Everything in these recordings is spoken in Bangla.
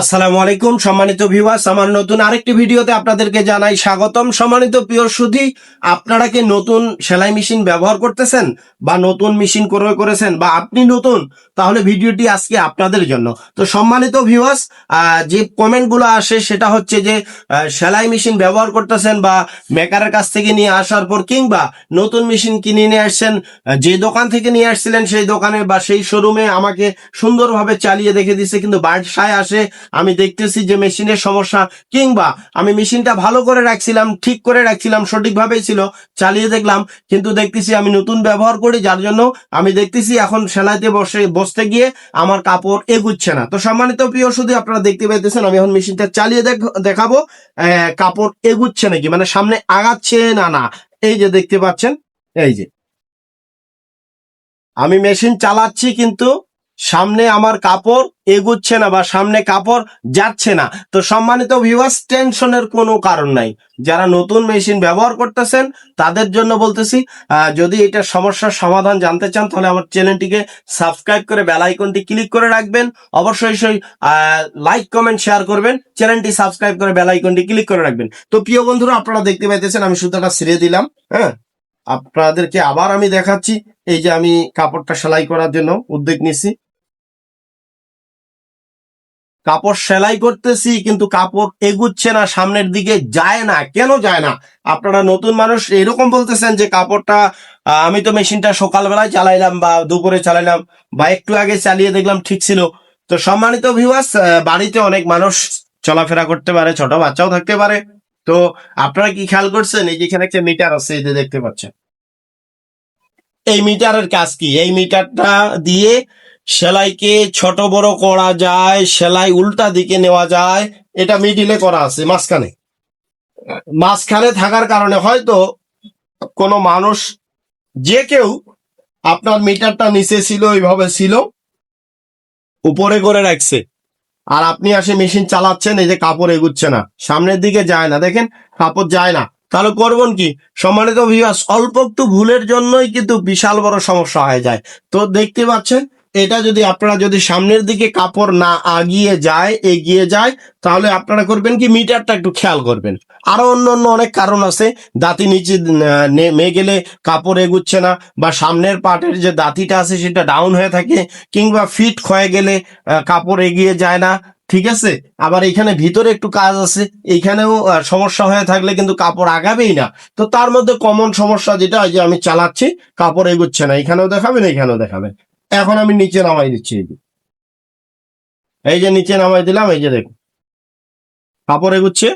আসসালামু আলাইকুম সম্মানিত ভিউয়ার্স, আমার নতুন আরেকটি ভিডিওতে আপনাদেরকে জানাই স্বাগতম। সম্মানিত প্রিয় সুধী, আপনারা কি নতুন সেলাই মেশিন ব্যবহার করতেছেন বা নতুন মেশিন ক্রয় করেছেন বা আপনি নতুন, তাহলে ভিডিওটি আজকে আপনাদের জন্য। তো সম্মানিত ভিউয়ার্স, যে কমেন্টগুলো আসে সেটা হচ্ছে যে সেলাই মেশিন ব্যবহার করতেছেন বা মেকারের কাছ থেকে নিয়ে আসার পর কিংবা নতুন মেশিন কিনে নিয়ে আসছেন, যে দোকান থেকে নিয়ে আসছিলেন সেই দোকানে বা সেই শোরুমে আমাকে সুন্দরভাবে চালিয়ে দেখে দিচ্ছে, কিন্তু বাসায় আসে আমি দেখতেছি যে মেশিনের সমস্যা, কিংবা আমি মেশিনটা ভালো করে রাখছিলাম, ঠিক করে রাখছিলাম, সঠিকভাবেই ছিল, চালিয়ে দেখলাম, কিন্তু দেখতেছি আমি নতুন ব্যবহার করি, যার জন্য আমি দেখতেছি এখন সেলাইতে বসতে গিয়ে আমার কাপড় এগুচ্ছে না। তো সম্মানিত প্রিয় শুধু আপনারা দেখতে পাইতেছেন আমি এখন মেশিনটা চালিয়ে দেখাবো কাপড় এগুচ্ছে নাকি, মানে সামনে আগাচ্ছে না না। এই যে দেখতে পাচ্ছেন, এই যে আমি মেশিন চালাচ্ছি কিন্তু সামনে আমার কাপড় এগুচ্ছে না বা সামনে কাপড় যাচ্ছে না। তো সম্মানিত ভিউয়ার্স, টেনশনের কোনো কারণ নাই। যারা নতুন মেশিন ব্যবহার করতেছেন তাদের জন্য বলতেছি, যদি এটা সমস্যার সমাধান জানতে চান তাহলে আমার চ্যানেলটিকে সাবস্ক্রাইব করে বেল আইকনটি ক্লিক করে রাখবেন। অবশ্যই লাইক কমেন্ট শেয়ার করবেন, চ্যানেলটি সাবস্ক্রাইব করে বেল আইকনটি ক্লিক করে রাখবেন। তো প্রিয় বন্ধুরা, আপনারা দেখতে পাইতেছেন আমি সুতাটা ছিঁড়ে দিলাম। হ্যাঁ, আপনাদেরকে আবার আমি দেখাচ্ছি। এই যে আমি কাপড়টা সেলাই করার জন্য উদ্যোগ নিছি, কাপড় সেলাই করতেছি কিন্তু কাপড় এগুচ্ছে না, সামনের দিকে যায় না। কেন যায় না? আপনারা নতুন মানুষ এরকম বলতেছেন যে কাপড়টা আমি তো মেশিনটা সকালবেলায় চালাইলাম বা দুপুরে চালাইলাম বা একটু আগে চালিয়ে দেখলাম ঠিক ছিল। তো সম্মানিত ভিউয়ার্স, বাড়িতে অনেক মানুষ চলাফেরা করতে পারে, ছোট বাচ্চাও থাকতে পারে। তো আপনারা কি খেয়াল করছেন, এই যেখানে একটা মিটার আছে, এই যে দেখতে পাচ্ছেন, এই মিটারের কাজ কি? এই মিটারটা দিয়ে সেলাইকে ছোট বড় করা যায়, সেলাই উল্টা দিকে নেওয়া যায়। এটা মিডিলে করা আছে, মাঝখানে। মাঝখানে থাকার কারণে হয়তো কোনো মানুষ, যে কেউ, আপনার মিটারটা নিচে ছিল, ওইভাবে ছিল, উপরে করে রাখছে, আর আপনি আসে মেশিন চালাচ্ছেন, এই যে কাপড় এগুচ্ছে না, সামনের দিকে যায় না, দেখেন কাপড় যায় না। তাহলে করবেন কি? সম্মানিত ভিউয়ার্স, অল্প একটু ভুলের জন্যই কিন্তু বিশাল বড় সমস্যা হয়ে যায়। তো দেখতে পাচ্ছেন, এটা যদি আপনারা যদি সামনের দিকে কাপড় না এগিয়ে যায়, তাহলে আপনারা করবেন কি, মিটারটা একটু খেয়াল করবেন। আরো অন্য অন্য অনেক কারণ আছে। দাঁতি নিচে নেমে গেলে কাপড় এগুচ্ছে না, বা সামনের পার্টের যে দাঁতিটা আছে সেটা ডাউন হয়ে থাকে, কিংবা ফিট ক্ষয়ে গেলে কাপড় এগিয়ে যায় না। ঠিক আছে, আবার এখানে ভিতরে একটু কাজ আছে, এইখানেও সমস্যা হয়ে থাকলে কিন্তু কাপড় আগাবেই না। তো তার মধ্যে কমন সমস্যা যেটা, এই যে আমি চালাচ্ছি, কাপড় এগুচ্ছে না, এখানেও দেখাবেন, এখানেও দেখাবেন। এখন আমি নিচে নামাই দিচ্ছি, এই যে নিচে নামাই দিলাম, এই যে দেখুন কাপড় এগুচ্ছে,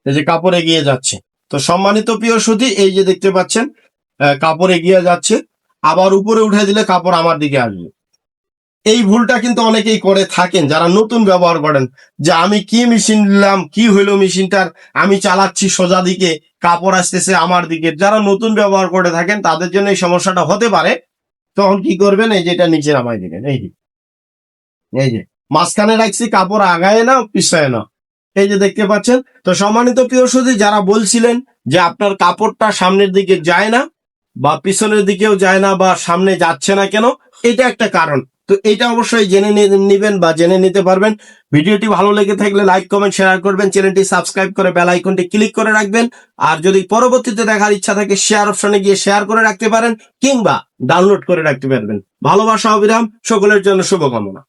এই যে কাপড় এগিয়ে যাচ্ছে। তো সম্মানিত প্রিয় সুধী, এই যে দেখতে পাচ্ছেন কাপড় এগিয়ে যাচ্ছে। আবার উপরে উঠে দিলে কাপড় আমার দিকে আসবে। এই ভুলটা কিন্তু অনেকেই করে থাকেন যারা নতুন ব্যবহার করেন, যে আমি কি মেশিন নিলাম, কি হইলো মেশিনটার, আমি চালাচ্ছি সোজা দিকে, কাপড় আসতেছে আমার দিকে। যারা নতুন ব্যবহার করে থাকেন তাদের জন্য এই সমস্যাটা হতে পারে। তখন কি করবেন, এই যে এটা নিচে নামাই দিবেন, এই যে মাঝখানে রাখছি, কাপড় আগায় না পিছায় না, এই যে দেখতে পাচ্ছেন। তো সম্মানিত প্রিয় সুধী, যারা বলছিলেন যে আপনার কাপড়টা সামনের দিকে যায় না বা পিছনের দিকেও যায় না বা সামনে যাচ্ছে না কেন, এটা একটা কারণ। তো এটা অবশ্যই জেনে নিবেন বা জেনে নিতে পারবেন। ভিডিওটি ভালো লেগে থাকলে লাইক কমেন্ট শেয়ার করবেন, চ্যানেলটি সাবস্ক্রাইব করে বেল আইকনটি ক্লিক করে রাখবেন। আর যদি পরবর্তীতে দেখার ইচ্ছা থাকে শেয়ার অপশনে গিয়ে শেয়ার করে রাখতে পারেন, কিংবা ডাউনলোড করে রাখতে পারবেন। ভালোবাসা অবিরাম, সকলের জন্য শুভকামনা।